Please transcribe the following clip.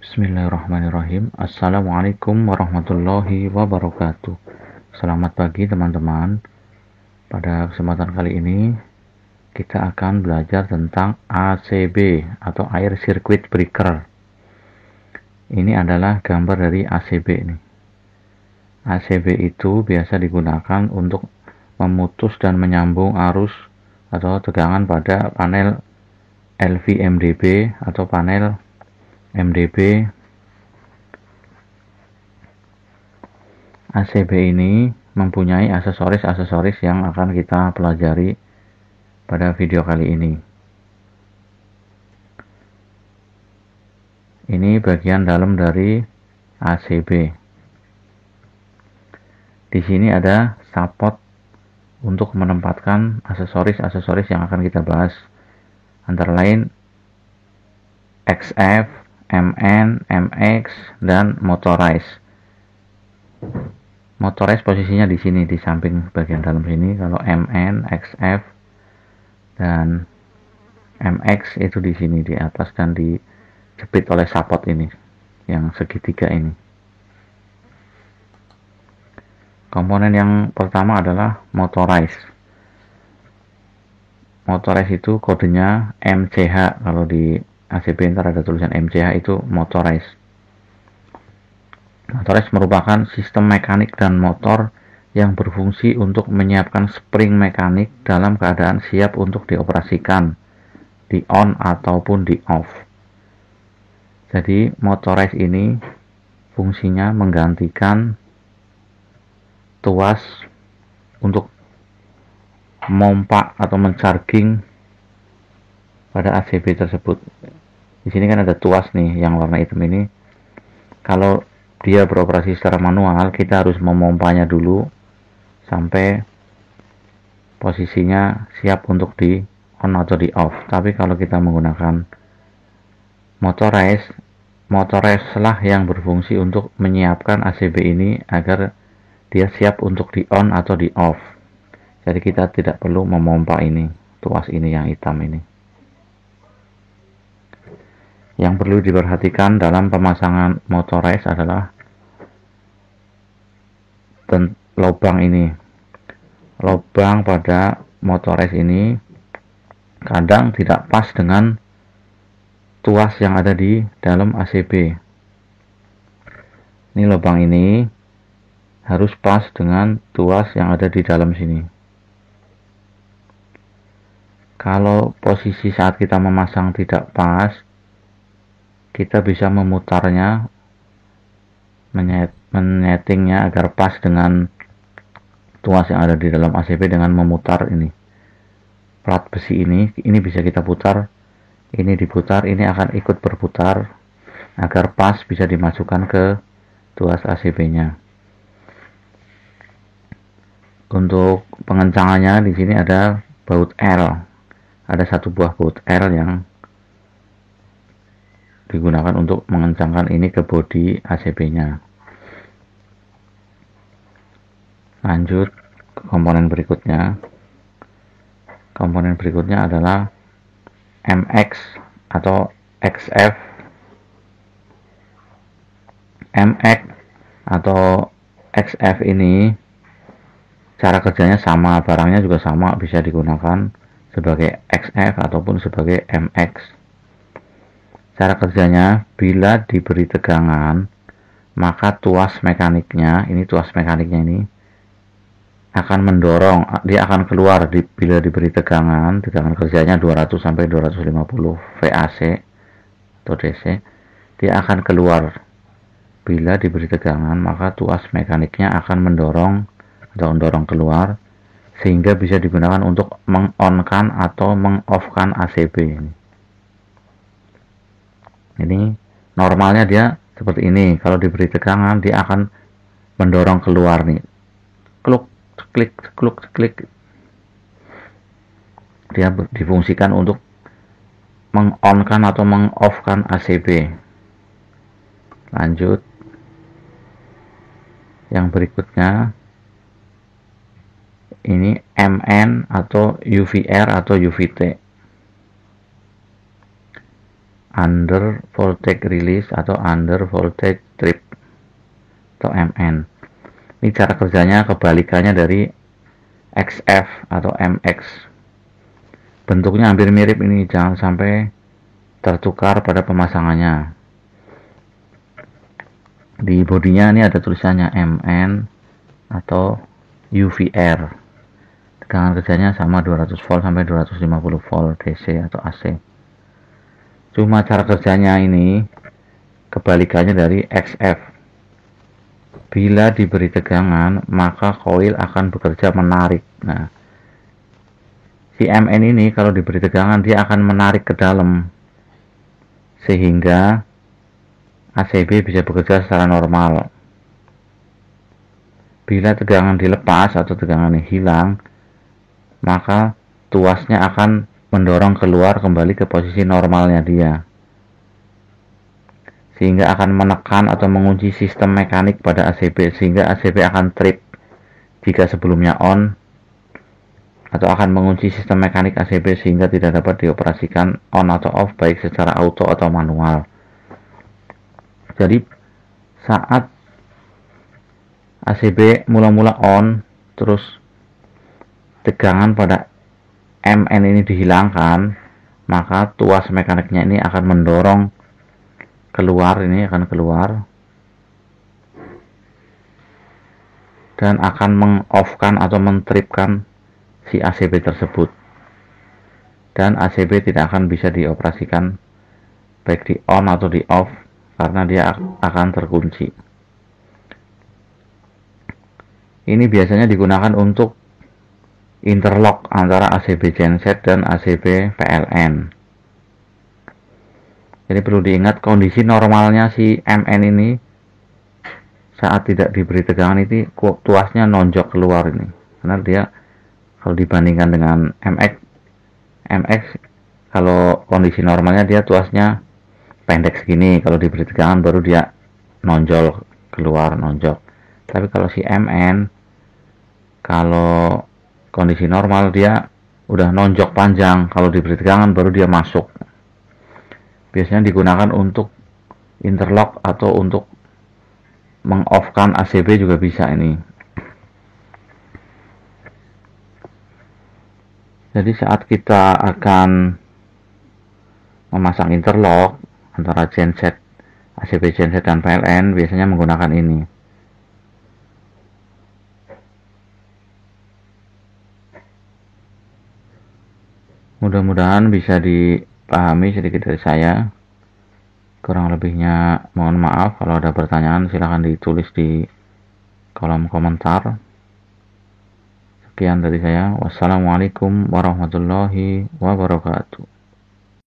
Bismillahirrahmanirrahim. Assalamualaikum warahmatullahi wabarakatuh. Selamat pagi teman-teman. Pada kesempatan kali ini kita akan belajar tentang ACB atau Air Circuit Breaker. Ini adalah gambar dari ACB ini. ACB itu biasa digunakan untuk memutus dan menyambung arus atau tegangan pada panel LV-MDB atau panel MDB. ACB ini mempunyai aksesoris-aksesoris yang akan kita pelajari pada video kali ini. Ini bagian dalam dari ACB. Di sini ada support untuk menempatkan aksesoris-aksesoris yang akan kita bahas, antara lain XF, MN, MX, dan motorized. Motorized posisinya di sini, di samping bagian dalam sini. Kalau MN, XF, dan MX itu di sini di atas dan dijepit oleh support ini, yang segitiga ini. Komponen yang pertama adalah motorized. Motorized itu kodenya MCH. Kalau di ACB ntar ada tulisan MCH, itu motorized. Motorized merupakan sistem mekanik dan motor yang berfungsi untuk menyiapkan spring mekanik dalam keadaan siap untuk dioperasikan, di on ataupun di off. Jadi motorized ini fungsinya menggantikan tuas untuk memompa atau mencharging pada ACB tersebut. Di sini kan ada tuas nih yang warna hitam ini. Kalau dia beroperasi secara manual, kita harus memompanya dulu sampai posisinya siap untuk di on atau di off. Tapi kalau kita menggunakan motorized lah yang berfungsi untuk menyiapkan ACB ini agar dia siap untuk di on atau di off. Jadi kita tidak perlu memompa ini, tuas ini yang hitam ini. Yang perlu diperhatikan dalam pemasangan motorized adalah lubang ini. Lubang pada motorized ini kadang tidak pas dengan tuas yang ada di dalam ACB. Ini lubang ini harus pas dengan tuas yang ada di dalam sini. Kalau posisi saat kita memasang tidak pas, kita bisa memutarnya, menyetingnya agar pas dengan tuas yang ada di dalam ACB dengan memutar ini. Plat besi ini bisa kita putar, ini diputar, ini akan ikut berputar agar pas bisa dimasukkan ke tuas ACB-nya. Untuk pengencangannya di sini ada baut L. Ada satu buah baut L yang digunakan untuk mengencangkan ini ke bodi ACB-nya. Lanjut ke komponen berikutnya. Komponen berikutnya adalah MX atau XF. MX atau XF ini cara kerjanya sama, barangnya juga sama, bisa digunakan sebagai XF ataupun sebagai MX. Cara kerjanya, bila diberi tegangan, maka tuas mekaniknya ini akan mendorong, dia akan keluar bila diberi tegangan kerjanya 200 sampai 250 VAC atau DC. Dia akan keluar bila diberi tegangan, maka tuas mekaniknya akan mendorong keluar sehingga bisa digunakan untuk meng-on-kan atau meng-off-kan ACB ini. Ini normalnya dia seperti ini. Kalau diberi tegangan, dia akan mendorong keluar nih. Klik. Dia difungsikan untuk meng-on-kan atau meng-off-kan ACB. Lanjut. Yang berikutnya, ini MN atau UVR atau UVT. under voltage release atau under voltage trip atau MN. Ini cara kerjanya kebalikannya dari XF atau MX. Bentuknya hampir mirip ini, jangan sampai tertukar pada pemasangannya. Di bodinya ini ada tulisannya MN atau UVR. Tegangan kerjanya sama 200 volt sampai 250 volt DC atau AC. Cuma cara kerjanya ini kebalikannya dari XF. Bila diberi tegangan, maka koil akan bekerja menarik. Nah, si MN ini kalau diberi tegangan dia akan menarik ke dalam sehingga ACB bisa bekerja secara normal. Bila tegangan dilepas atau tegangan hilang, maka tuasnya akan mendorong keluar kembali ke posisi normalnya dia, sehingga akan menekan atau mengunci sistem mekanik pada ACB, sehingga ACB akan trip jika sebelumnya on, atau akan mengunci sistem mekanik ACB sehingga tidak dapat dioperasikan on atau off baik secara auto atau manual. Jadi saat ACB mula-mula on, terus tegangan pada MN ini dihilangkan, maka tuas mekaniknya ini akan mendorong keluar, ini akan keluar dan akan meng-off-kan atau men-tripkan si ACB tersebut, dan ACB tidak akan bisa dioperasikan baik di on atau di off karena dia akan terkunci. Ini biasanya digunakan untuk interlock antara ACB genset dan ACB PLN. Jadi perlu diingat kondisi normalnya si MN ini saat tidak diberi tegangan ini tuasnya nonjok keluar ini, karena dia kalau dibandingkan dengan MX kalau kondisi normalnya dia tuasnya pendek segini, kalau diberi tegangan baru dia nonjol keluar, nonjok. Tapi kalau si MN kalau kondisi normal dia udah nonjok panjang, kalau diberi tegangan baru dia masuk. Biasanya digunakan untuk interlock atau untuk meng-off-kan ACB juga bisa ini. Jadi saat kita akan memasang interlock antara genset, ACB genset dan PLN biasanya menggunakan ini. Mudah-mudahan bisa dipahami sedikit dari saya. Kurang lebihnya mohon maaf. Kalau ada pertanyaan silahkan ditulis di kolom komentar. Sekian dari saya. Wassalamualaikum warahmatullahi wabarakatuh.